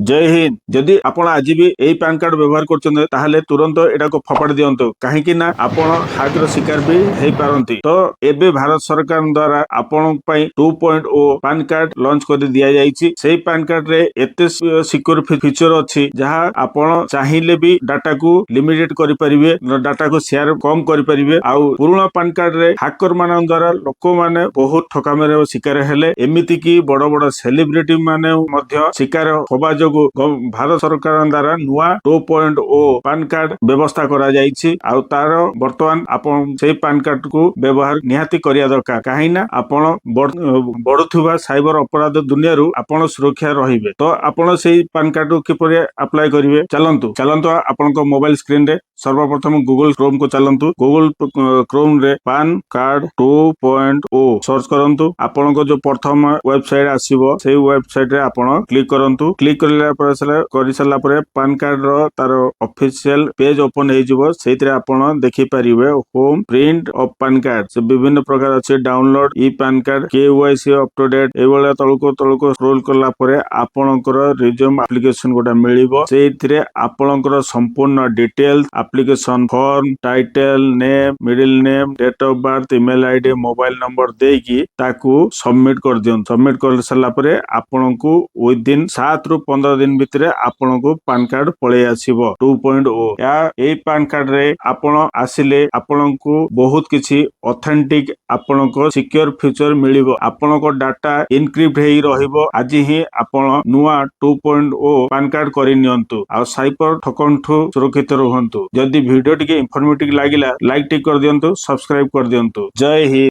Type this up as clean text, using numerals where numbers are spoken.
जय हिंद। जदि आपण आज भी यही पैन कार्ड व्यवहार कर तुरंत एटा को फपाड़ दियंतु कहीं ना आपण हाकर शिकार भी हो पारती। तो एबे भारत सरकार द्वारा आपण 2.0 पैन कार्ड लॉन्च कर दिया जायछि। सेही पैन कार्ड रे एते सिक्योर फीचर अछि जहां आपण चाहिले भी डाटा को लिमिटेड करि परिबे, डाटा को शेयर कम करि परिबे। आउ पुराना पैन कार्ड रे हैकर मान द्वारा लोक माने बहुत ठकामेर शिकार हेले, एमिति की बड़ बड़ सेलिब्रिटी माने मध्य शिकार होबा जोगु भारत सरकार द्वारा नुआ 2.0 पैन कार्ड व्यवस्था करा जायछि। आउ तार वर्तमान आपण से पैन कार्ड को व्यवहार निहाती करिया दरकार, काहे ना आपण बढ़ुथुवा साइबर अपराध दुनिया रु आपण सुरक्षा रहिबे। तो आपण से पैन कार्ड को किपरि अप्लाई करिवे चलंतु आपण को मोबाइल स्क्रीन रे सर्वप्रथम गूगल क्रोम को चलंतु। गूगल क्रोम रे पैन कार्ड 2.0 सर्च करंतु। आपण को जो प्रथम वेबसाइट आसीबो सेही वेबसाइट रे आपण क्लिक करंतु। क्लिक करि साला परे पैन कार्ड रो तार ऑफिशियल पेज ओपन हे जिवो। सेहितरे आपण देखि परिबे home print of PAN card से विभिन्न प्रकार अछि, download e PAN card, KYC up to date. एवळे तळको स्क्रॉल करला परे आपणकर रिज्यूम एप्लीकेशन गोटा मिलिबो। सेहितरे आपणकर संपूर्ण details, application form, title, name, middle name, date of birth, email ID, mobile number देकी ताकू सबमिट कर दियन। सबमिट कर साला परे आपणको विद इन 7 रु 15 दिन भितरे आपणको पैन कार्ड पळे आसीबो 2.0। या ए पैन कार्ड रे आपण आसिले आपणको बहुत किछि ऑथेंटिक आपणको सिक्योर फीचर मिलिबो। आपणको डाटा एन्क्रिप्ट हेई रहिबो। आज ही आपण नुआ 2.0 पैन कार्ड करि नियंतु। आ साइबर ठकंठु सुरक्षित रहंतु। जदि वीडियो टिके इंफॉर्मेटिव लागिला लाइक टिक कर दियंतु, सब्सक्राइब कर दियंतु। जय हिंद।